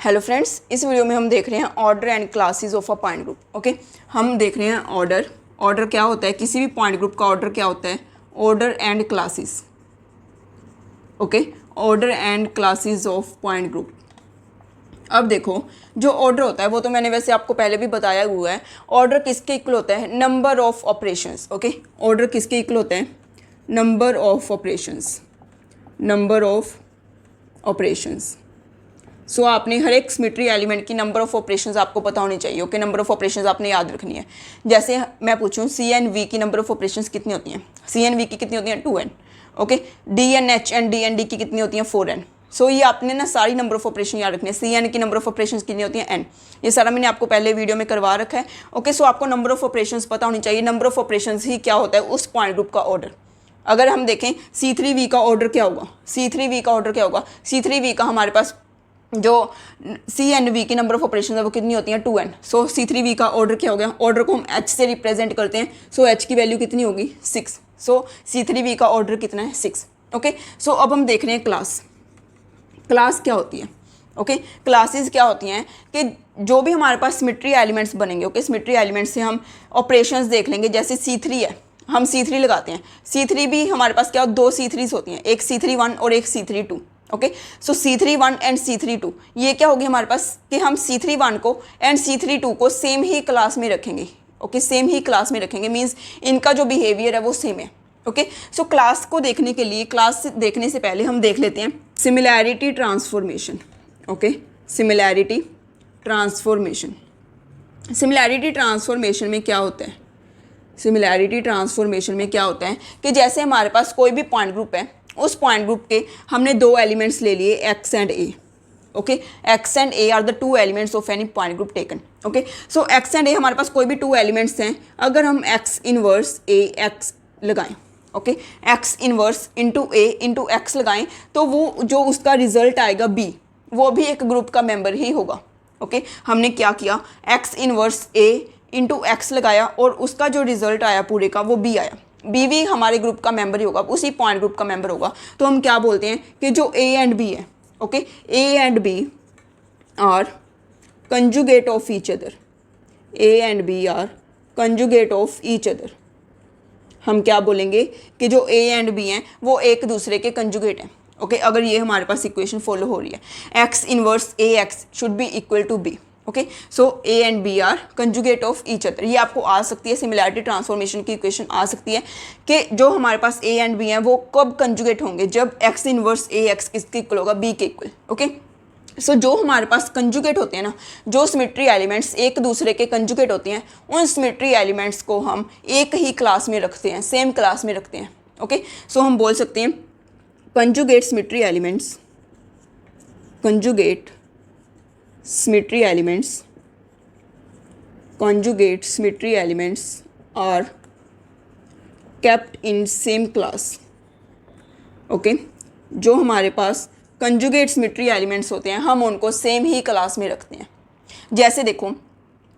Hello friends, इस video में हम देख रहे हैं order and classes of a point group. Okay, हम देख रहे हैं ऑर्डर क्या होता है, किसी भी पॉइंट ग्रुप का ऑर्डर क्या होता है, order and classes. Okay, order and classes of point group. अब देखो, जो ऑर्डर होता है वो तो मैंने वैसे आपको पहले भी बताया हुआ है। ऑर्डर किसके इक्वल होता है, number of operations. Okay, order किसके इक्वल होता है, number of operations, number of operations. So आपने हर एक सिमेट्री एलिमेंट की नंबर ऑफ ऑपरेशंस आपको पता होनी चाहिए। ओके, नंबर ऑफ ऑपरेशंस आपने याद रखनी है। जैसे मैं पूछूं सी एन वी की नंबर ऑफ ऑपरेशंस कितनी होती हैं, सी एन वी की कितनी होती हैं, 2n। Okay, D N H and D N D की कितनी होती हैं, 4n। सो ये आपने ना सारी नंबर ऑफ ऑपरेशन याद रखनी है। सी एन की नंबर ऑफ ऑपरेशंस कितनी होती हैं, n। ये सारा मैंने आपको पहले वीडियो में करवा रखा है। ओके, सो आपको नंबर ऑफ ऑपरेशंस पता होनी चाहिए। नंबर ऑफ ऑपरेशंस ही क्या होता है उस पॉइंट ग्रुप का ऑर्डर। अगर हम देखें C3V का ऑर्डर क्या होगा, C3V का ऑर्डर क्या होगा, C3V का हमारे पास जो CNV की नंबर ऑफ ऑपरेशन है वो कितनी होती हैं, 2n। सो C3V का ऑर्डर क्या हो गया, ऑर्डर को हम h से रिप्रेजेंट करते हैं। सो h की वैल्यू कितनी होगी, 6। सो C3V का ऑर्डर कितना है, 6। ओके, सो अब हम देख रहे हैं क्लास क्या होती है। ओके, क्लासेस क्या होती हैं कि जो भी हमारे पास सिमेट्री एलिमेंट्स बनेंगे। ओके, सिमेट्री एलिमेंट्स से हम ऑपरेशंस देख लेंगे। जैसे C3 है, हम C3 लगाते हैं। C3 भी हमारे पास क्या, 2 C3s होती हैं, एक C3-1 और एक C3-2। Okay, so C3-1 and C3-2 ये क्या होगी हमारे पास कि हम C3-1 को एंड C3-2 को सेम ही क्लास में रखेंगे। ओके, सेम ही क्लास में रखेंगे, मीन्स इनका जो बिहेवियर है वो सेम है। ओके, सो क्लास को देखने के लिए, क्लास देखने से पहले हम देख लेते हैं similarity transformation. Okay, similarity transformation. Similarity transformation में क्या होता है, सिमिलैरिटी ट्रांसफॉर्मेशन में क्या होता है कि जैसे हमारे पास कोई भी पॉइंट ग्रुप है, उस पॉइंट ग्रुप के हमने 2 एलिमेंट्स ले लिए, x and a। Okay, x and a are the 2 elements of any point group taken. Okay, so x and a हमारे पास कोई भी 2 एलिमेंट्स हैं। अगर हम x इनवर्स a x लगाएं, okay, x inverse into a into x लगाएं, तो वो जो उसका रिजल्ट आएगा b, वो भी एक ग्रुप का मेंबर ही होगा। ओके, हमने क्या किया, x inverse a into x लगाया और उसका जो रिजल्ट आया पूरे का वो b आया। बी भी हमारे ग्रुप का मेंबर ही होगा, उसी पॉइंट ग्रुप का मेंबर होगा। तो हम क्या बोलते हैं कि जो a एंड b है, okay, a and b are conjugate of each other, a and b are conjugate of each other. हम क्या बोलेंगे कि जो a एंड b हैं वो एक दूसरे के कंजुगेट हैं। ओके, अगर ये हमारे पास इक्वेशन फॉलो हो रही है, x inverse a x should be equal to b। Okay, so a and b are conjugate of each other. ये आपको आ सकती है, सिमिलैरिटी ट्रांसफॉर्मेशन की इक्वेशन आ सकती है कि जो हमारे पास a एंड b हैं वो कब कंजुगेट होंगे, जब x इनवर्स a x किसके इक्वल होगा, b के इक्वल। ओके, सो जो हमारे पास कंजुगेट होते हैं ना, जो सिमेट्री एलिमेंट्स एक दूसरे के कंजुगेट होते हैं, उन सिमेट्री एलिमेंट्स को हम एक ही क्लास में रखते हैं, सेम क्लास में रखते हैं। ओके, सो हम बोल सकते हैं conjugate symmetry elements, conjugate symmetry elements, conjugate symmetry elements are kept in same class। Okay, जो हमारे पास कंजुगेट सिमेट्री एलिमेंट्स होते हैं हम उनको सेम ही क्लास में रखते हैं। जैसे देखो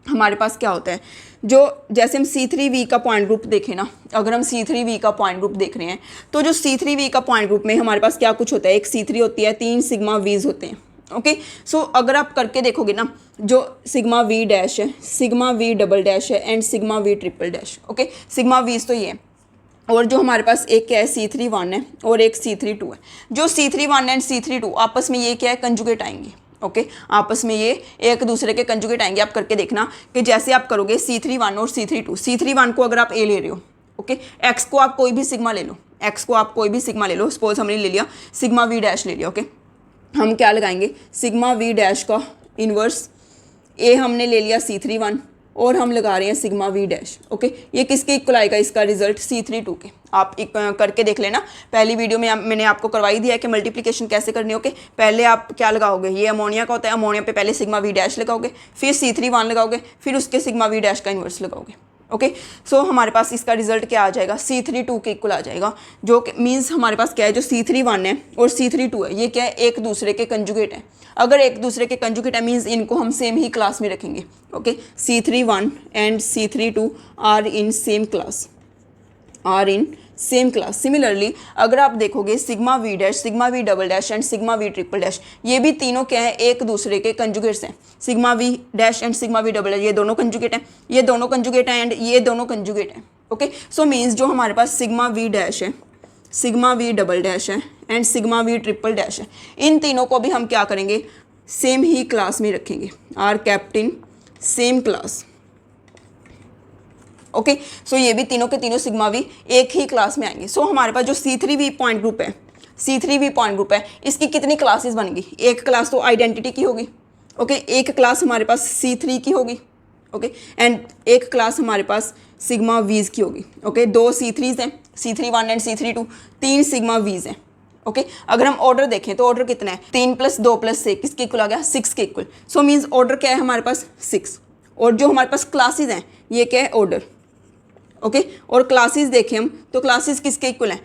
हमारे पास क्या होता है, जो जैसे हम C3V का पॉइंट ग्रुप देखें ना, अगर हम C3V का पॉइंट ग्रुप देख रहे हैं तो जो C3V का पॉइंट ग्रुप में हमारे पास क्या कुछ होता है, एक C3 होती है, 3 सिग्मा वीज होते हैं। ओके, सो अगर आप करके देखोगे ना, जो सिग्मा वी डैश है, सिग्मा वी डबल डैश है and sigma V triple dash. Okay, sigma वीज तो ये है, और जो हमारे पास एक क्या है, C3-1 है और एक C3-2 है। जो C3-1 एंड C3-2 आपस में ये क्या है, कंजुगेट आएंगे। ओके, आपस में ये एक दूसरे के कंजुगेट आएंगे। आप करके देखना कि जैसे आप करोगे C3-1 और C3-2, C3-1 को अगर आप a ले रहे हो, ओके, x को आप कोई भी सिग्मा ले लो, x को आप कोई भी सिग्मा ले लो, सपोज हमने ले लिया सिग्मा वी डैश ले लिया। ओके, हम क्या लगाएंगे, सिग्मा वी डैश का इन्वर्स a हमने ले लिया C3-1 और हम लगा रहे हैं सिग्मा वी डैश। ओके, ये किसके इक्वल आएगा, इसका रिजल्ट C3-2 के। आप करके देख लेना, पहली वीडियो में मैंने आपको करवाई दिया है कि मल्टीप्लिकेशन कैसे करनी है। ओके, पहले आप क्या लगाओगे, ये अमोनिया का होता है, अमोनिया पे पहले सिग्मा वी डैश लगाओगे, फिर C3-1 लगाओगे, फिर उसके सिग्मा वी डैश का इन्वर्स लगाओगे। ओके, सो हमारे पास इसका रिजल्ट क्या आ जाएगा, C3-2 के इक्वल आ जाएगा, जो मीन्स हमारे पास क्या है, जो C3-1 है और C3-2 है ये क्या है, एक दूसरे के कंजुगेट हैं। अगर एक दूसरे के कंजुगेट है मीन्स इनको हम सेम ही क्लास में रखेंगे। Okay, C3-1 and C3-2 are in same class, are in same class. Similarly अगर आप देखोगे sigma V dash, sigma V double dash and sigma V triple dash, ये भी तीनों क्या है, एक दूसरे के कंजुगेट्स हैं। Sigma V dash and sigma V double dash ये दोनों कंजुगेट हैं, ये दोनों कंजुगेट हैं एंड ये दोनों कंजुगेट हैं। ओके, सो मीन्स जो हमारे पास सिग्मा वी डैश है, सिग्मा वी डबल डैश है and sigma V triple dash है, इन तीनों को भी हम क्या करेंगे, सेम ही क्लास में रखेंगे, are kept in same class. Okay, so ये भी तीनों के तीनों सिग्मा वी एक ही क्लास में आएंगे। सो हमारे पास जो C3V पॉइंट ग्रुप है, C3V पॉइंट ग्रुप है, इसकी कितनी क्लासेस बनेंगी, एक क्लास तो आइडेंटिटी की होगी। ओके, एक क्लास हमारे पास C3 की होगी। ओके, एंड एक क्लास हमारे पास सिग्मा वीज की होगी। ओके, दो C3s हैं, C31 एंड C32, तीन सिग्मा वीज हैं। ओके, अगर हम ऑर्डर देखें तो ऑर्डर कितना है, 3 + 2 + 6 किसके इक्वल आ गया, 6 के इक्वल। सो मीन्स ऑर्डर क्या है हमारे पास, 6। और जो हमारे पास क्लासेस हैं ये क्या है, ऑर्डर। ओके, और क्लासेस देखें हम तो क्लासेस किसके इक्वल हैं,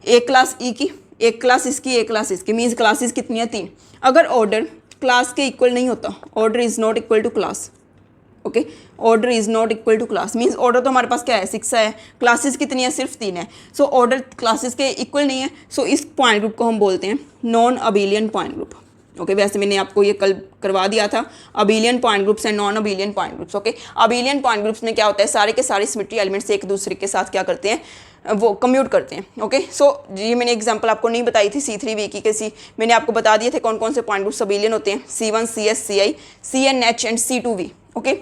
एक क्लास ई की, एक क्लास इसकी, एक क्लास इसकी, मीन्स क्लासेस कितनी है, 3। अगर ऑर्डर क्लास के इक्वल नहीं होता, order is not equal to class. Okay, order is not equal to class means order तो हमारे पास क्या है, 6 है, क्लासेस कितनी है, सिर्फ 3 है। सो ऑर्डर क्लासेस के इक्वल नहीं है। सो इस पॉइंट ग्रुप को हम बोलते हैं non abelian point group. Okay, वैसे मैंने आपको ये कल करवा दिया था, abelian point groups and non abelian point groups. Okay, abelian point groups में क्या होता है, सारे के सारे सिमेट्री एलिमेंट्स एक दूसरे के साथ क्या करते हैं, वो कम्यूट करते हैं। ओके, सो ये मैंने एग्जांपल आपको नहीं बताई थी C3V की कैसी, मैंने आपको बता दिए थे कौन कौन से पॉइंट ग्रुप्स अबेलियन होते हैं, C1 CS CI CNH and C2V। Okay,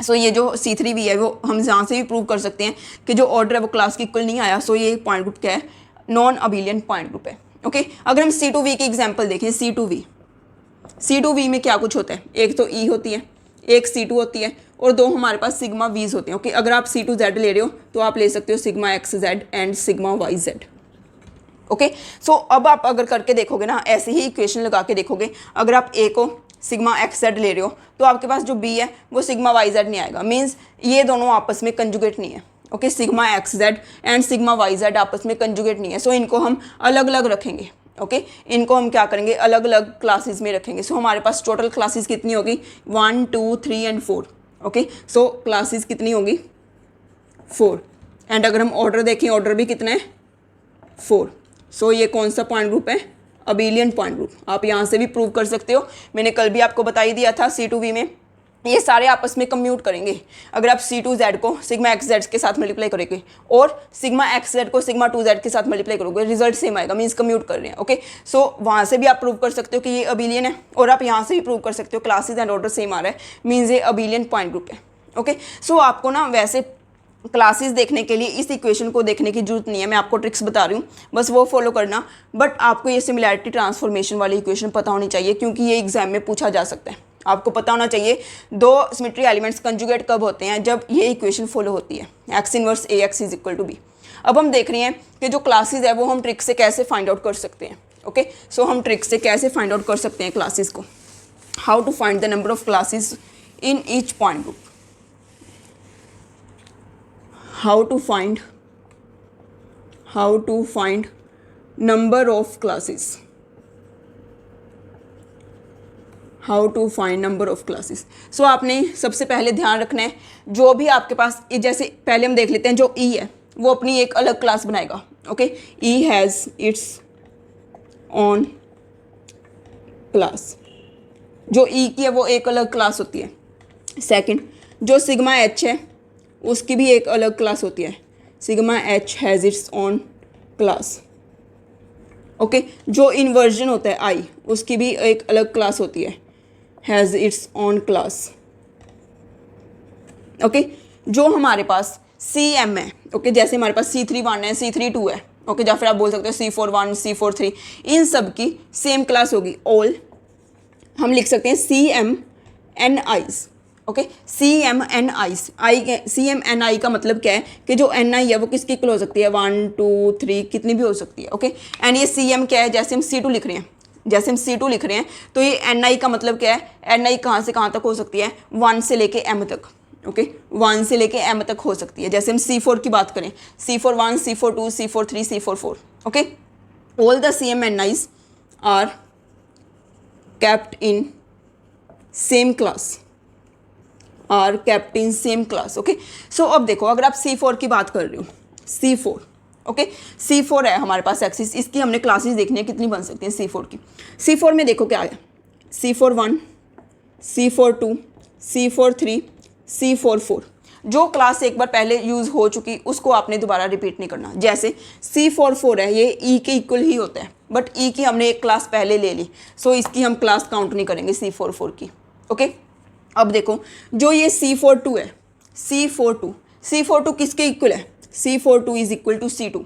so ये जो C3V है वो हम यहाँ से भी प्रूव कर सकते हैं कि जो ऑर्डर है वो क्लास के इक्वल नहीं आया। सो ये पॉइंट ग्रुप क्या है, नॉन अबेलियन पॉइंट ग्रुप है। ओके, अगर हम C2V की एग्जांपल देखें, C2V में क्या कुछ होता है, एक तो E होती है, एक C2 होती है और दो हमारे पास सिग्मा वीज होते हैं। ओके, अगर आप C2Z ले रहे हो तो आप ले सकते हो sigma XZ and sigma YZ। Okay, so अब आप अगर करके देखोगे ना, ऐसे ही इक्वेशन लगा के देखोगे, अगर आप A को सिग्मा XZ ले रहे हो तो आपके पास जो B है वो सिग्मा YZ नहीं आएगा, मीन्स ये दोनों आपस में कंजुगेट नहीं है। Okay, sigma XZ and sigma YZ आपस में कंजुगेट नहीं है। सो इनको हम अलग अलग रखेंगे। ओके, इनको हम क्या करेंगे, अलग अलग क्लासेस में रखेंगे। सो हमारे पास टोटल क्लासेस कितनी होगी, 1 2 3 एंड 4। ओके, सो क्लासेस कितनी होगी, 4। एंड अगर हम ऑर्डर देखें, ऑर्डर भी कितना है, 4। सो ये कौन सा पॉइंट ग्रुप है, अबेलियन पॉइंट ग्रुप। आप यहाँ से भी प्रूव कर सकते हो, मैंने कल भी आपको बता ही दिया था। C2V में ये सारे आपस में कम्यूट करेंगे। अगर आप C2Z को सिग्मा XZ के साथ मल्टीप्लाई करोगे और सिग्मा XZ को सिग्मा 2Z के साथ मल्टीप्लाई करोगे, रिजल्ट सेम आएगा, मीन्स कम्यूट कर रहे हैं। ओके, सो वहाँ से भी आप प्रूव कर सकते हो कि ये अबेलियन है और आप यहाँ से भी प्रूव कर सकते हो क्लासेज एंड ऑर्डर सेम आ रहा है, मीन्स ये अबेलियन पॉइंट ग्रुप है। ओके, सो आपको ना वैसे क्लासेस देखने के लिए इस इक्वेशन को देखने की जरूरत नहीं है, मैं आपको ट्रिक्स बता रही हूँ, बस वो फॉलो करना। बट आपको ये सिमिलैरिटी ट्रांसफॉर्मेशन वाली इक्वेशन पता होनी चाहिए, क्योंकि ये एग्जाम में पूछा जा सकता है। आपको पता होना चाहिए दो सिमेट्री एलिमेंट्स कंजुगेट कब होते हैं, जब ये इक्वेशन फॉलो होती है, x inverse AX is equal to B। अब हम देख रहे हैं कि जो क्लासेस है वो हम ट्रिक से कैसे फाइंड आउट कर सकते हैं। ओके, सो हम ट्रिक से कैसे फाइंड आउट कर सकते हैं क्लासेस को, how to find the number of classes in each point group, how to find number of classes, how to find number of classes। सो आपने सबसे पहले ध्यान रखना है, जो भी आपके पास, जैसे पहले हम देख लेते हैं, जो E है वो अपनी एक अलग क्लास बनाएगा। Okay, E has its on class, जो E की है वो एक अलग क्लास होती है। सेकंड, जो सिग्मा H है उसकी भी एक अलग क्लास होती है, sigma H has its on class. Okay, जो इन्वर्जन होता है I, उसकी भी एक अलग क्लास होती है, has its on class. Okay, जो हमारे पास CM है, ओके, जैसे हमारे पास C31 है, C32 है, ओके, या फिर आप बोल सकते हो C41 C43, इन सब की सेम क्लास होगी। ऑल हम लिख सकते हैं CMNIs। ओके, CMNIs, CMNI का मतलब क्या है कि जो NI है वो किसकी इक्वल हो सकती है, 1 2 3 कितनी भी हो सकती है। ओके, एंड ये CM क्या है, जैसे हम C2 लिख रहे हैं, तो ये NI का मतलब क्या है, NI कहाँ से कहाँ तक हो सकती है, 1 से लेके M तक। ओके, 1 से लेके M तक हो सकती है। जैसे हम C4 की बात करें, C41 C42 C43 C44। Okay, all the CMNIs are kept in same class, are kept in same class। Okay, so अब देखो, अगर आप C4 की बात कर रहे हो, C4, ओके। C4 है हमारे पास एक्सिस, इसकी हमने क्लासेस देखनी है कितनी बन सकती हैं C4 की। C4 में देखो क्या है, C4 1, C4 2, C4 3, C4 4। जो क्लास एक बार पहले यूज़ हो चुकी उसको आपने दोबारा रिपीट नहीं करना। जैसे C4 है, ये E के इक्वल ही होता है, बट E की हमने एक क्लास पहले ले ली, सो इसकी हम क्लास काउंट नहीं करेंगे C4 की। ओके, अब देखो जो ये C4 है, C4 किसके इक्वल है, C4 is equal to C2।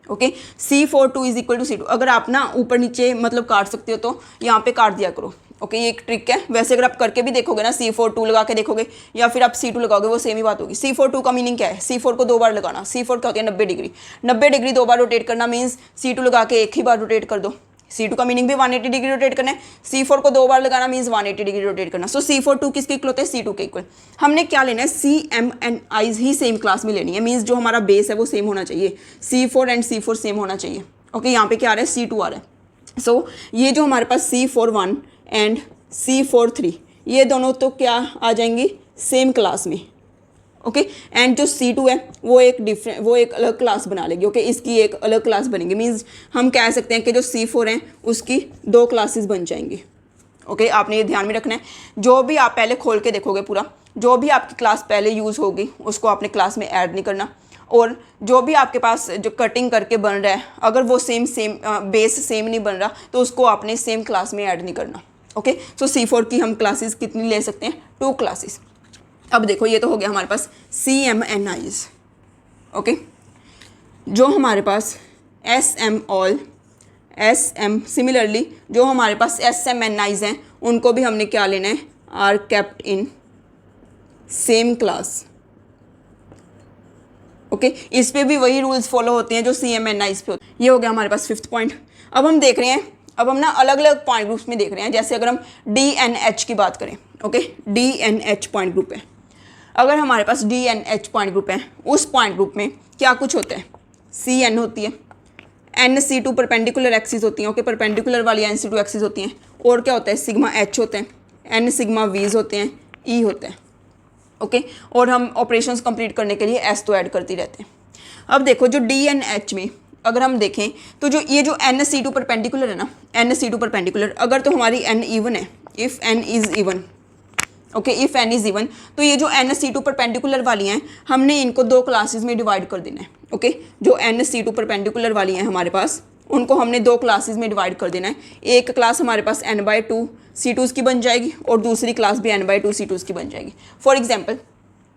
Okay, C4 is equal to C2। अगर आप ना ऊपर नीचे मतलब काट सकते हो तो यहाँ पे काट दिया करो। ओके, ये एक ट्रिक है। वैसे अगर आप करके भी देखोगे ना, C4 लगा के देखोगे या फिर आप C2 लगाओगे, वो सेम ही बात होगी। C4 का मीनिंग क्या है, C4 को 2 बार लगाना। C4 क्या होती है, 90 डिग्री। 90 डिग्री 2 बार रोटेट करना मीन्स C2 लगा के एक ही बार रोटेट कर दो। C2 का मीनिंग भी 180 डिग्री रोटेट करना है। C4 को 2 बार लगाना मीन्स 180 डिग्री रोटेट करना। सो C4 किसके इक्वल होते हैं, C2 के इक्वल। हमने क्या लेना है, CMNIs ही सेम क्लास में लेनी है, मीन्स जो हमारा बेस है वो सेम होना चाहिए। C4 एंड C4 सेम होना चाहिए। ओके, यहाँ पे क्या आ रहा है, C2 आ रहा है। सो ये जो हमारे पास C4 1 एंड C4 3, ये दोनों तो क्या आ जाएंगी, सेम क्लास में। ओके, एंड जो C2 है वो एक अलग क्लास बना लेगी। ओके, इसकी एक अलग क्लास बनेगी, मीन्स हम कह सकते हैं कि जो C4 हैं उसकी 2 क्लासेस बन जाएंगी। ओके, आपने ये ध्यान में रखना है। जो भी आप पहले खोल के देखोगे पूरा, जो भी आपकी क्लास पहले यूज़ होगी उसको आपने क्लास में ऐड नहीं करना, और जो भी आपके पास जो कटिंग करके बन रहा है अगर वो सेम बेस सेम नहीं बन रहा तो उसको आपने सेम क्लास में ऐड नहीं करना। ओके, सो C4 की हम क्लासेस कितनी ले सकते हैं, 2 क्लासेस। अब देखो ये तो हो गया हमारे पास CMNIs। ओके, जो हमारे पास SM ऑल, SM सिमिलरली जो हमारे पास SMNIs हैं उनको भी हमने क्या लेना है, are kept in same class. Okay, इस पे भी वही रूल्स फॉलो होते हैं जो CMNIs पे होते हैं। ये हो गया हमारे पास 5th पॉइंट। अब हम देख रहे हैं, अब हम ना अलग अलग पॉइंट ग्रुप्स में देख रहे हैं। जैसे अगर हम DNH की बात करें, ओके, DNH पॉइंट ग्रुप है। अगर हमारे पास DNH पॉइंट ग्रुप है, उस पॉइंट ग्रुप में क्या कुछ होता है, CN होती है, NC2 परपेंडिकुलर एक्सिस होती हैं। ओके, परपेंडिकुलर वाली NC2 एक्सिस होती हैं। और क्या होता है, सिग्मा H होते हैं, N सिग्मा V's होते हैं, E होते हैं। ओके, और हम ऑपरेशंस कंप्लीट करने के लिए S तो ऐड करते रहते हैं। अब देखो जो DNH में अगर हम देखें तो जो ये जो NC2 परपेंडिकुलर है ना, NC2 परपेंडिकुलर, अगर तो हमारी N इवन है, if N is even, okay, if N is even, तो ये जो NC2 परपेंडिकुलर वाली हैं हमने इनको 2 क्लासेस में डिवाइड कर देना है। ओके, जो NC2 परपेंडिकुलर वाली हैं हमारे पास उनको हमने 2 क्लासेस में डिवाइड कर देना है। एक क्लास हमारे पास n/2 C2s की बन जाएगी और दूसरी क्लास भी n/2 C2s की बन जाएगी। फॉर एग्जाम्पल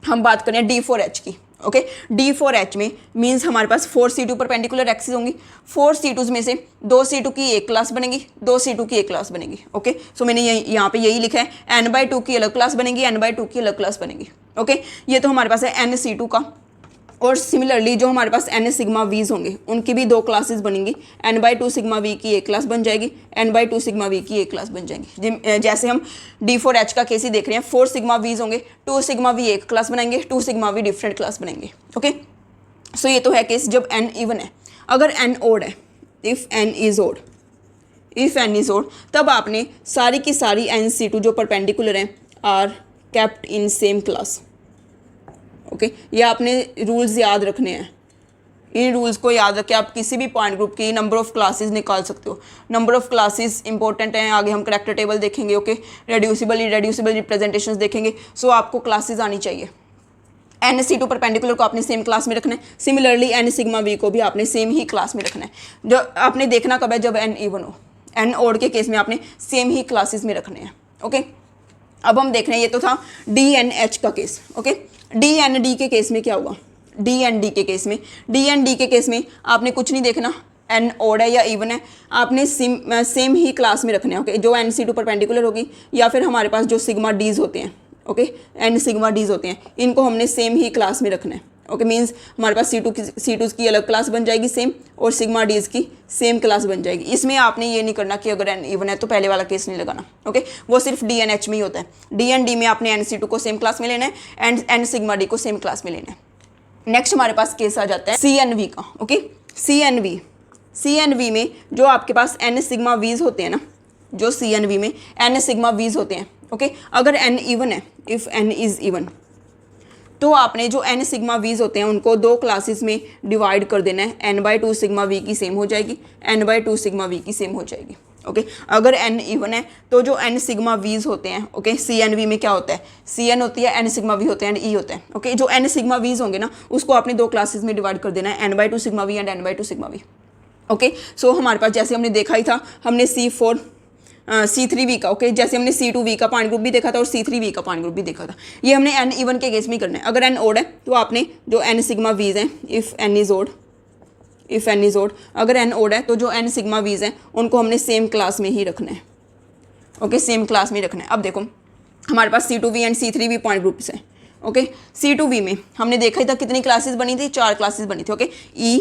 हम बात करें D4H की। ओके, D4H में मीन्स हमारे पास 4 C2 परपेंडिकुलर एक्सिस होंगी। 4 C2s में से 2 C2 की एक क्लास बनेगी, 2 C2 की एक क्लास बनेगी। ओके, सो मैंने यहाँ पे यही लिखा है, n/2 की अलग क्लास बनेगी, n/2 की अलग क्लास बनेगी। ओके, ये तो हमारे पास है NC2 का। और सिमिलरली जो हमारे पास N सिग्मा V's होंगे उनकी भी 2 क्लासेस बनेंगी, n/2 सिग्मा V की एक क्लास बन जाएगी, n/2 सिग्मा V की एक क्लास बन जाएंगी। जैसे हम D4H का केस ही देख रहे हैं, 4 सिग्मा V's होंगे, 2 सिग्मा V एक क्लास बनाएंगे, 2 सिग्मा V डिफरेंट क्लास बनाएंगे। ओके, सो ये तो है केस जब N इवन है। अगर N ओड है, इफ़ N इज़ ओड, तब आपने सारी की सारी NC2 जो परपेंडिकुलर हैं are kept in same class. Okay, ये आपने रूल्स याद रखने हैं। इन रूल्स को याद रखें, आप किसी भी पॉइंट ग्रुप की नंबर ऑफ़ क्लासेस निकाल सकते हो। नंबर ऑफ़ क्लासेस इंपॉर्टेंट हैं, आगे हम करैक्टर टेबल देखेंगे। ओके, रेड्यूसिबल इरेड्यूसिबल रिप्रेजेंटेशंस देखेंगे। सो आपको क्लासेस आनी चाहिए। NC2 परपेंडिकुलर को आपने सेम क्लास में रखना है, सिमिलरली N सिग्मा V को भी आपने सेम ही क्लास में रखना है। जो आपने देखना कब है, जब N इवन हो। N ओड के केस में आपने सेम ही क्लासेस में रखने हैं। ओके, अब हम देख रहे हैं, ये तो था DNH का केस। ओके, DND के केस में क्या हुआ, DND के केस में आपने कुछ नहीं देखना, N ओड है या इवन है, आपने सेम ही क्लास में रखने हैं। ओके, जो NC2 परपेंडिकुलर होगी या फिर हमारे पास जो सिग्मा D's होते हैं, ओके, N सिग्मा D's होते हैं, इनको हमने सेम ही क्लास में रखना है। ओके, मीन्स हमारे पास C2s की अलग क्लास बन जाएगी सेम, और सिग्मा D's की सेम क्लास बन जाएगी। इसमें आपने ये नहीं करना कि अगर N इवन है तो पहले वाला केस नहीं लगाना। ओके, वो सिर्फ DNH में ही होता है। DND में आपने NC2 को सेम क्लास में लेना है एंड N सिग्मा D को सेम क्लास में लेना है। नेक्स्ट हमारे पास केस आ जाता है CNV का। ओके, CNV में जो आपके पास N सिग्मा V's होते हैं ना, जो CNV में N सिग्मा V's होते हैं। ओके, अगर N इवन है, इफ़ N इज़ इवन, तो आपने जो n सिग्मा वीज होते हैं उनको दो क्लासेस में डिवाइड कर देना है, n/2 सिग्मा वी की सेम हो जाएगी, n/2 सिग्मा वी की सेम हो जाएगी। ओके अगर n इवन है तो जो n सिग्मा वीज होते हैं, ओके सी एन वी में क्या होता है, सी एन होती है, n सिग्मा वी होते हैं एंड ई होता है। ओके जो n सिग्मा वीज होंगे ना उसको आपने दो क्लासेस में डिवाइड कर देना है, n/2 sigma we and n/2 sigma we. Okay so हमारे पास जैसे हमने देखा ही था, हमने C3V का, ओके जैसे हमने C2V का पॉइंट ग्रुप भी देखा था और C3V का पॉइंट ग्रुप भी देखा था। ये हमने n इवन के केस में करना है। अगर n ओड है तो आपने जो n सिग्मा वीज हैं, इफ़ n इज ओड, अगर n ओड है तो जो n सिग्मा वीज हैं उनको हमने सेम क्लास में ही रखना है। ओके सेम क्लास में रखना है। अब देखो हमारे पास C2V and C3V point groups हैं। ओके C2V में हमने देखा ही था कितनी क्लासेस बनी थी, 4 क्लासेस बनी थी। ओके E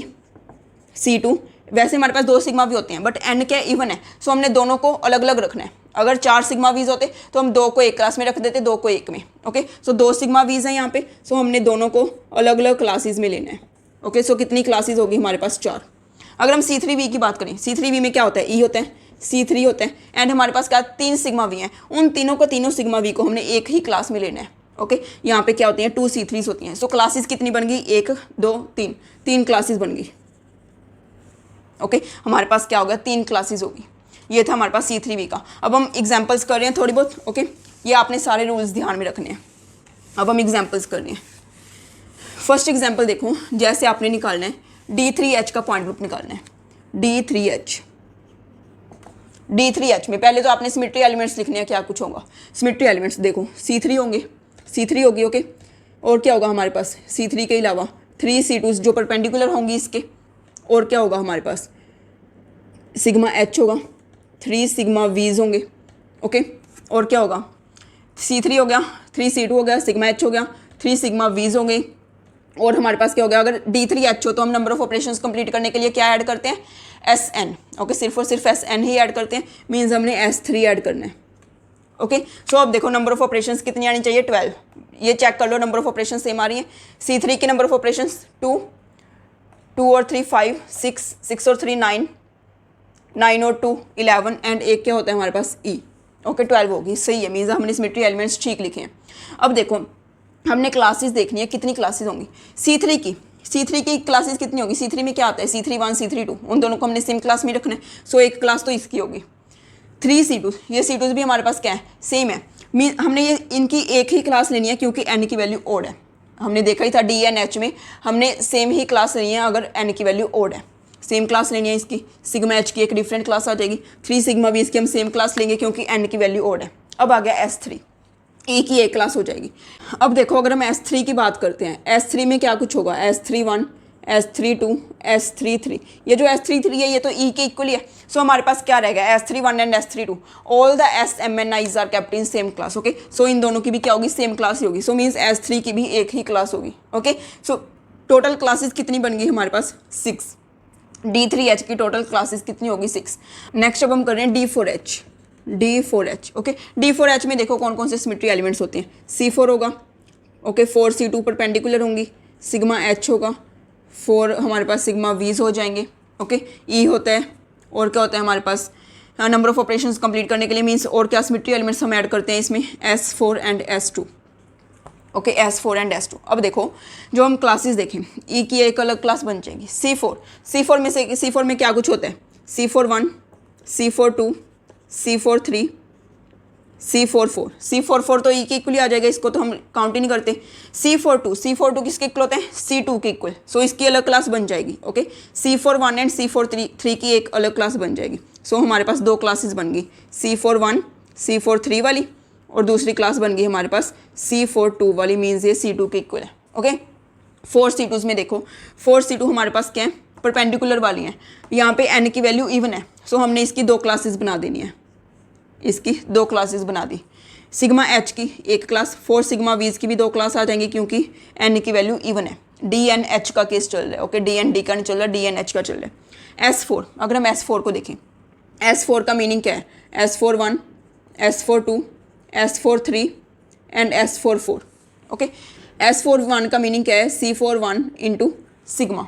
C2, वैसे हमारे पास 2 सिग्मा वी होते हैं बट n क्या इवन है, सो हमने दोनों को अलग अलग रखना है। अगर 4 सिग्मा वीज होते तो हम 2 को एक क्लास में रख देते, 2 को एक में। ओके सो 2 सिग्मा वीज हैं यहाँ पे, सो हमने दोनों को अलग अलग क्लासेस में लेना है। ओके सो कितनी क्लासेस होगी हमारे पास, 4। अगर हम C3V की बात करें, C3V में क्या होता है, E होता है, C3 होता है एंड हमारे पास क्या 3 सिग्मा वी हैं, उन तीनों सिग्मा वी को हमने एक ही क्लास में लेना है। ओके यहाँ पे क्या होती हैं, 2 C3s होती हैं। सो क्लासेस कितनी बन गई, 1 2 3, 3 क्लासेस बन गई। ओके हमारे पास क्या होगा, 3 क्लासेस होगी। ये था हमारे पास C3V का। अब हम एग्जांपल्स कर रहे हैं थोड़ी बहुत। ओके ये आपने सारे रूल्स ध्यान में रखने हैं। अब हम एग्जांपल्स कर रहे हैं। फर्स्ट एग्जांपल देखो, जैसे आपने निकालना है D3H का पॉइंट ग्रुप निकालना है। D3H में पहले तो आपने सिमेट्री एलिमेंट्स लिखने हैं, क्या कुछ होगा सिमेट्री एलिमेंट्स। देखो C3 होंगे, C3 होगी। ओके और क्या होगा हमारे पास, C3 के अलावा 3 C2s जो परपेंडिकुलर होंगी इसके, और क्या होगा हमारे पास सिग्मा H होगा, 3 सिग्मा वीज होंगे। ओके और क्या होगा, C3 हो गया, 3 C2 हो गया, सिग्मा H हो गया, 3 सिग्मा वीज होंगे। और हमारे पास क्या हो गया, अगर D3H हो तो हम नंबर ऑफ ऑपरेशंस कंप्लीट करने के लिए क्या ऐड करते हैं, SN। ओके सिर्फ और सिर्फ SN ही ऐड करते हैं, मीन्स हमने S3 ऐड करना है। ओके सो अब देखो नंबर ऑफ ऑपरेशंस कितनी आनी चाहिए, 12। ये चेक कर लो नंबर ऑफ ऑपरेशन सेम आ रही है। C3 की नंबर ऑफ ऑपरेशंस 2 और 3 5, 6 और 3 9, 9 और 2 11 एंड एक क्या होता है हमारे पास E। ओके 12 होगी, सही है, मीन्स हमने सिमेट्री एलिमेंट्स ठीक लिखे हैं। अब देखो हमने क्लासेस देखनी है, कितनी क्लासेस होंगी C3 की क्लासेस कितनी होगी। C3 में क्या आता है, C3 1 C3 2, उन दोनों को हमने सेम क्लास में रखना है। सो एक क्लास तो इसकी होगी। 3 C2, ये C2s भी हमारे पास क्या है, सेम है। हमने ये इनकी एक ही क्लास लेनी है क्योंकि n की वैल्यू ओड है। हमने देखा ही था D&H में हमने सेम ही क्लास लेनी है अगर n की वैल्यू ओड है, सेम क्लास लेनी है इसकी। सिग्मा H की एक डिफरेंट क्लास आ जाएगी, 3 सिग्मा V इसकी हम सेम क्लास लेंगे क्योंकि n की वैल्यू ओड है। अब आ गया S3, E की एक क्लास हो जाएगी। अब देखो अगर हम S3 की बात करते हैं, S3 में क्या कुछ होगा, S3 1, S3 2, S3 3। ये जो S3 3 है ये तो E के इक्वल ही है। सो हमारे पास क्या रहेगा, S3 1 and S3 2, all the SMNIs are kept in same class. Okay so इन दोनों की भी क्या होगी, सेम क्लास ही होगी। सो मीन्स S3 की भी एक ही क्लास होगी। ओके सो टोटल क्लासेस कितनी बन गई हमारे पास, 6। D3H की टोटल क्लासेस कितनी होगी, 6। नेक्स्ट अब हम कर रहे हैं D4H। ओके D4H में देखो कौन कौन से सिमेट्री एलिमेंट्स होते हैं। C4 होगा, ओके 4 C2 परपेंडिकुलर होंगी, सिग्मा H होगा, 4 हमारे पास सिग्मा वीज हो जाएंगे। ओके E होता है, और क्या होता है हमारे पास नंबर ऑफ ऑपरेशंस कंप्लीट करने के लिए, मीन्स और क्या सिमेट्री एलिमेंट्स हम ऐड करते हैं इसमें, S4 and S2। Okay S4 and S2। अब देखो जो हम क्लासेस देखें, E की एक अलग क्लास बन जाएगी। C4 में से C4 में क्या कुछ होता है, C4 1, C4 2, C4 3, C4 4। C4 4 तो E के इक्वल ही आ जाएगा, इसको तो हम काउंट ही नहीं करते। C4 2 किसके इक्वल होते हैं, C2 के इक्वल। सो इसकी अलग क्लास बन जाएगी। ओके C4 1 एंड C4 3 की एक अलग क्लास बन जाएगी। सो हमारे पास 2 क्लासेस बन गई, C4 1 C4 3 वाली, और दूसरी क्लास बन गई हमारे पास C4 2 वाली, मीन्स ये C2 के इक्वल है। ओके 4 C2s में देखो 4 C2 हमारे पास क्या है, परपेंडिकुलर वाली हैं। यहाँ पे n की वैल्यू इवन है, सो हमने इसकी 2 क्लासेस बना देनी है, इसकी 2 क्लासेस बना दी। सिग्मा H की एक क्लास, 4 सिग्मा वीज की भी 2 क्लास आ जाएंगी क्योंकि n की वैल्यू इवन है। D&H का केस चल रहा है। ओके D&D का नहीं चल रहा, D&H का चल रहा है। S4, अगर हम S4 को देखें, S4 का मीनिंग क्या है, S4 1, S4 2, S4 3 and S4 4। Okay S4 1 का मीनिंग क्या है, C4 1 इंटू सिग्मा।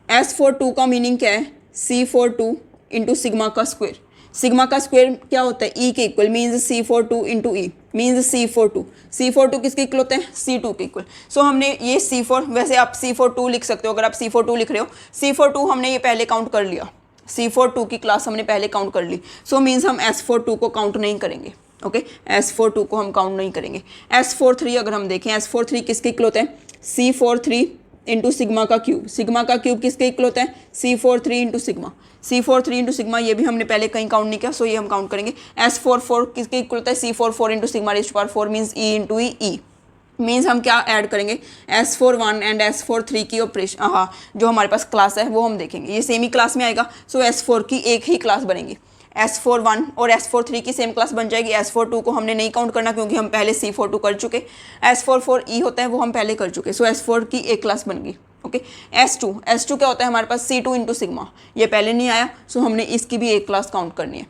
S4 2 का मीनिंग क्या है, C4 2 इंटू सिग्मा का स्क्वायर। सिग्मा का स्क्वायर क्या होता है, ई के equal, means C42 into E, means C42 किसके इक्वल होते हैं, C2 के इक्वल। सो हमने ये C4, वैसे आप C42 लिख सकते हो, अगर आप C42 लिख रहे हो, C42 हमने ये पहले काउंट कर लिया, C42 की क्लास हमने पहले काउंट कर ली। सो मीन्स हम S42 को काउंट नहीं करेंगे, ओके, S42 को हम काउंट नहीं करेंगे। S43 अगर हम देखें, S43 किसके इक्वल होता है, C43 इंटू सिग्मा का क्यूब किसके इक्वल होता है, C43 इंटू सिग्मा, ये भी हमने पहले कहीं काउंट नहीं किया, सो ये हम काउंट करेंगे। S44 किसके इक्वल होता है, C44 into sigma raise to power 4 means E into E, means हम क्या ऐड करेंगे, S41 एंड S43 की ऑपरेशन, हाँ, जो हमारे पास क्लास है वो हम देखेंगे, ये सेम ही क्लास में आएगा। सो S4 की एक ही क्लास बनेगी, S41 और S43 की सेम क्लास बन जाएगी। S42 को हमने नहीं काउंट करना क्योंकि हम पहले C42 कर चुके, S44E होता है वो हम पहले कर चुके, सो S4 की एक क्लास बन गई, ओके। S2 क्या होता है हमारे पास, C2 इंटू सिग्मा, ये पहले नहीं आया, सो हमने इसकी भी एक क्लास काउंट करनी है।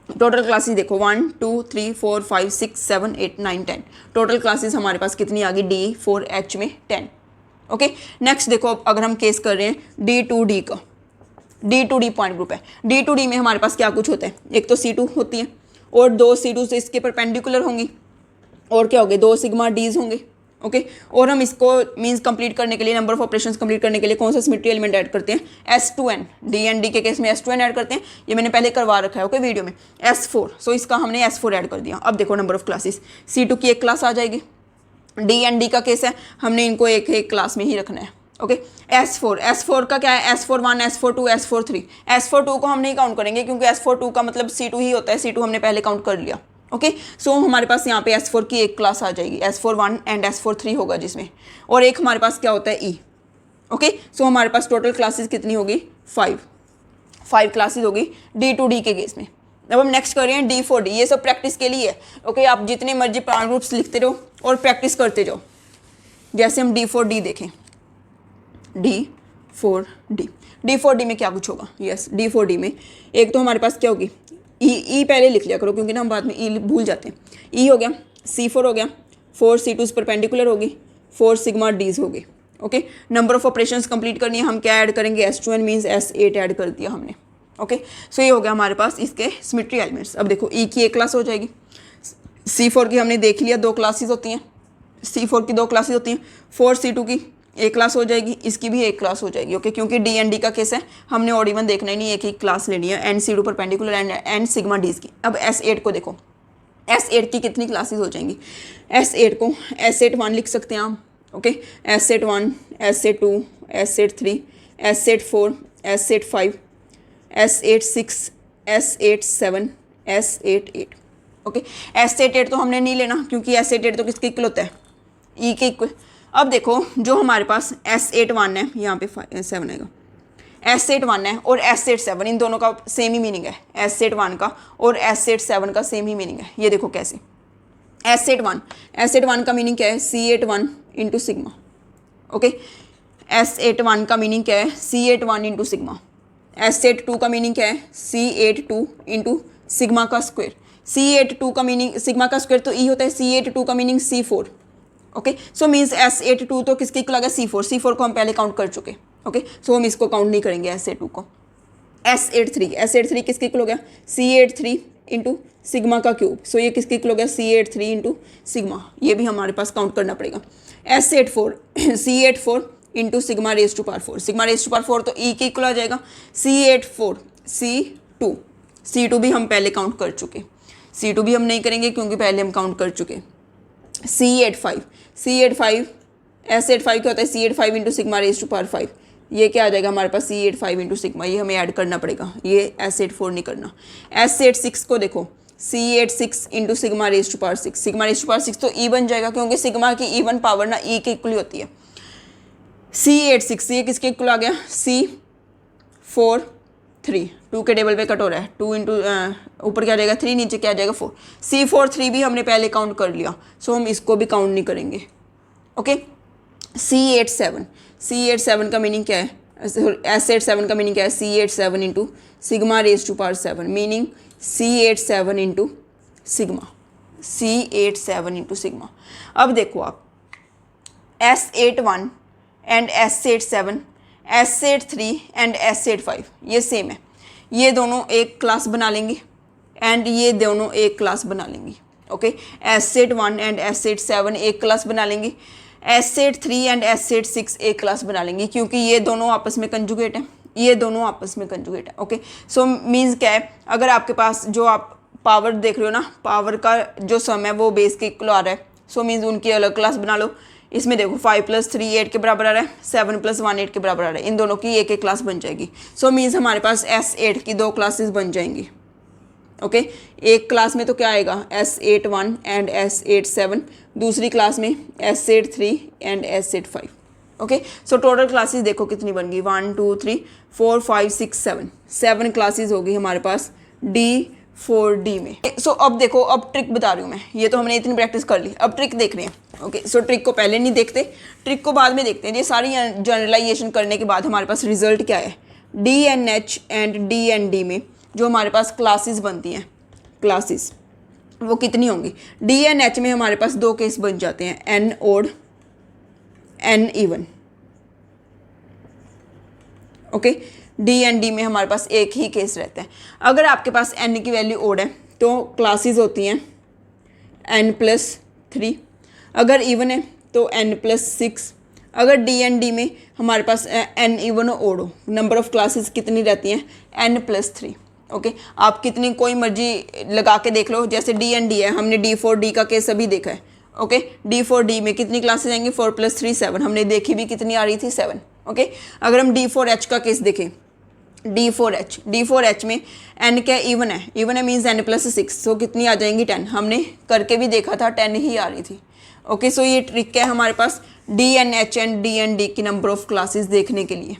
टोटल क्लासेस देखो 1 2 3 4 5 6 7 8 9 10, टोटल क्लासेस हमारे पास कितनी आ गई, D4H में 10, ओके। नेक्स्ट देखो, अगर हम केस कर रहे हैं D2D का, D2D पॉइंट ग्रुप है, D2D में हमारे पास क्या कुछ होता है, एक तो C2 होती है और 2 C2 से इसके परपेंडिकुलर होंगी, और क्या होंगे, 2 सिग्मा डीज होंगे, ओके। और हम इसको मीन्स कंप्लीट करने के लिए, नंबर ऑफ ऑपरेशंस कंप्लीट करने के लिए कौन सा सिमेट्री एलिमेंट ऐड करते हैं, S2n, D एंड D के केस में S2n ऐड करते हैं, ये मैंने पहले करवा रखा है, ओके, वीडियो में। S4, सो इसका हमने S4 ऐड कर दिया। अब देखो नंबर ऑफ क्लासेस, C2 की एक क्लास आ जाएगी, D एंड D का केस है, हमने इनको एक एक क्लास में ही रखना है, ओके। S4 का क्या है, S41 S42 S43, S42 को हम नहीं काउंट करेंगे क्योंकि S42 का मतलब C2 ही होता है, C2 हमने पहले काउंट कर लिया, ओके। सो हमारे पास यहाँ पे S4 की एक क्लास आ जाएगी, S41 एंड S43 होगा जिसमें, और एक हमारे पास क्या होता है E, ओके। सो हमारे पास टोटल क्लासेस कितनी होगी, 5 क्लासेस होगी D2D के केस में। अब हम नेक्स्ट कर रहे हैं D4D, ये सब प्रैक्टिस के लिए है, ओके। आप जितने मर्जी पॉइंट ग्रुप्स लिखते रहो और प्रैक्टिस करते जाओ। जैसे हम D4D देखें, D4D में क्या कुछ होगा, यस, D4D में एक तो हमारे पास क्या होगी, ई पहले लिख लिया करो क्योंकि ना हम बाद में ई भूल जाते हैं। ई हो गया, C4 हो गया, 4 C2 परपेंडिकुलर होगी, 4 सिग्मा डीज होगी, okay. Number of operations complete करनी है, हम क्या ऐड करेंगे, S2n मीन्स S8 ऐड कर दिया हमने, ओके। सो ये हो गया हमारे पास इसके सिमेट्री एलिमेंट्स। अब देखो ई की एक क्लास हो जाएगी, C4 की हमने देख लिया 2 क्लासेस होती हैं, C4 की 2 क्लासेस होती हैं, 4 C2 की एक क्लास हो जाएगी, इसकी भी एक क्लास हो जाएगी, ओके। क्योंकि D एंड D का केस है, हमने ओड इवन देखना ही नहीं, एक ही क्लास लेनी है, and C2 perpendicular and sigma D's की। अब S8 को देखो, S8 की कितनी क्लासेस हो जाएंगी, S8 को S81 लिख सकते हैं आप, okay, S81 S82 S83 S84 S85 S86 S87 S88, okay. S88 तो हमने नहीं लेना क्योंकि S88 तो किसके इक्वल होता है, ई के इक्वल। अब देखो जो हमारे पास S81 है, यहाँ पे 7 आएगा, S81 है और S87, इन दोनों का सेम ही मीनिंग है, S81 का और S87 का सेम ही मीनिंग है। ये देखो कैसे, S81 का मीनिंग क्या है, C81 into sigma, okay. S81 का मीनिंग क्या है, C81 इंटू सिग्मा। S82 का मीनिंग क्या है, C82 इंटू सिग्मा का स्क्वायर। C82 का मीनिंग, सिग्मा का स्क्वायर तो ई होता है, C82 का meaning C4, okay. So means S82 तो किसके इक्वल आ गया, C4 को हम पहले काउंट कर चुके, ओके। सो हम इसको काउंट नहीं करेंगे S82 को। S83 किसके इक्वल हो गया, C83 इंटू सिग्मा का क्यूब, सो ये किसके इक्वल हो गया, C83 इंटू सिग्मा, ये भी हमारे पास काउंट करना पड़ेगा। C84 into sigma raise to power 4, sigma raise to power 4 तो ई के इक्वल आ जाएगा, C84 C2 भी हम पहले काउंट कर चुके, C2 भी हम नहीं करेंगे क्योंकि पहले हम काउंट कर चुके। C85 S85 क्या होता है, C85 into sigma raise to power 5, ये क्या आ जाएगा हमारे पास, C85 इंटू सिग्मा, ये हमें ऐड करना पड़ेगा, ये S84 नहीं करना। S86 को देखो, C86 into sigma raise to power 6, sigma raise to power 6 तो ई बन जाएगा क्योंकि सिग्मा की इवन पावर ना ई के इक्वल ही होती है। C86 ये किसके इक्वल आ गया, C43, 2 के टेबल पे कट हो रहा है, 2 इंटू ऊपर क्या आ जाएगा 3, नीचे क्या आ जाएगा 4, C43 भी हमने पहले काउंट कर लिया, सो हम इसको भी काउंट नहीं करेंगे, ओके। C87 का मीनिंग क्या है, S87 का मीनिंग क्या है, C87 into sigma raise to power 7, meaning C87 into sigma. अब देखो आप S81 and S87 S83 and S85 ये सेम है, ये दोनों एक क्लास बना लेंगे, एंड ये दोनों एक क्लास बना लेंगी। Okay, S set 1 and S set 7 एक क्लास बना लेंगी, S set 3 and S set 6 एक क्लास बना लेंगी, क्योंकि ये दोनों आपस में कंजुगेट हैं, ये दोनों आपस में कंजुगेट है। ओके, सो मीन्स क्या है, अगर आपके पास जो आप पावर देख रहे हो ना, पावर का जो सम है वो बेस के इक्वल आ रहा है, सो मीन्स उनकी अलग क्लास बना लो। इसमें देखो 5 + 3 8 के बराबर आ रहा है, 7 + 1 8 के बराबर आ रहा है, इन दोनों की एक एक क्लास बन जाएगी। सो मीन्स हमारे पास S8 की 2 क्लासेस बन जाएंगी। ओके, एक क्लास में तो क्या आएगा S8 1 एंड S8 7, दूसरी क्लास में S8 3 and S8 5। Okay, so total classes देखो कितनी बन गई, 1 2 3 4 5 6 7 क्लासेस होगी हमारे पास D4D में। सो अब देखो, अब ट्रिक बता रही हूँ मैं, ये तो हमने इतनी प्रैक्टिस कर ली, अब ट्रिक देख रहे हैं। ओके, सो ट्रिक को पहले नहीं देखते, ट्रिक को बाद में देखते हैं। ये सारी जनरलाइजेशन करने के बाद हमारे पास रिजल्ट क्या है, DNH एंड DND में जो हमारे पास क्लासेस बनती हैं, क्लासेस वो कितनी होंगी। DNH में हमारे पास 2 केस बन जाते हैं, N odd N even. Okay, DND में हमारे पास एक ही केस रहता है। अगर आपके पास N की वैल्यू ओड है तो क्लासेस होती हैं N+3, अगर इवन है तो N+6। अगर DND में हमारे पास N इवन ओड हो, नंबर ऑफ क्लासेस कितनी रहती हैं N+3। ओके, आप कितनी कोई मर्जी लगा के देख लो, जैसे DND है, हमने D4D का केस अभी देखा है। ओके, D4D में कितनी क्लासेस आएंगी, 4 + 3 7, हमने देखी भी कितनी आ रही थी 7। ओके, अगर हम D4H का केस देखें, D4H में N क्या इवन है मीन्स N+6, सो कितनी आ जाएंगी 10, हमने करके भी देखा था 10 ही आ रही थी। ओके, सो ये ट्रिक है हमारे पास DNH एंड DND की नंबर ऑफ क्लासेस देखने के लिए।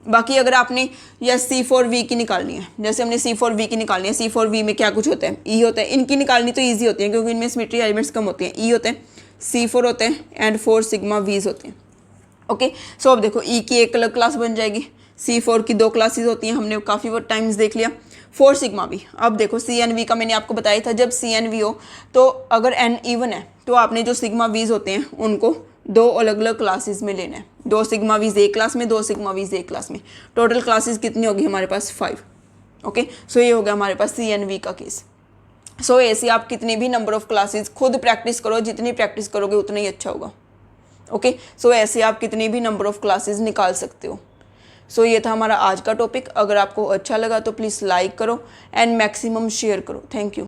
बाकी अगर आपने या C4V की निकालनी है, जैसे हमने C4V की निकालनी है, C4V में क्या कुछ होता है, E होता है, इनकी निकालनी तो ईजी होती है क्योंकि इनमें सिमेट्री एलिमेंट्स कम होते हैं। E होते हैं, C4 होते हैं एंड 4 सिग्मा V's होते हैं। ओके, सो अब देखो E की एक अलग क्लास बन जाएगी, C4 की 2 क्लासेस होती हैं, हमने काफ़ी टाइम्स देख लिया। 4 सिग्मा V, अब देखो CNV का मैंने आपको बताया था, जब CNV हो तो अगर N इवन है तो आपने जो सिग्मा V's होते हैं उनको 2 अलग अलग क्लासेस में लेना है, 2 सिग्मा V's एक क्लास में, 2 सिग्मा V's एक क्लास में, टोटल क्लासेस कितनी होगी हमारे पास 5। ओके, सो ये हो गया हमारे पास CNV का केस। सो ऐसे आप कितनी भी नंबर ऑफ क्लासेस खुद प्रैक्टिस करो, जितनी प्रैक्टिस करोगे उतना ही अच्छा होगा। ओके, सो ऐसे आप कितनी भी नंबर ऑफ क्लासेस निकाल सकते हो। सो ये था हमारा आज का टॉपिक। अगर आपको अच्छा लगा तो प्लीज़ लाइक करो एंड मैक्सिमम शेयर करो। Thank you.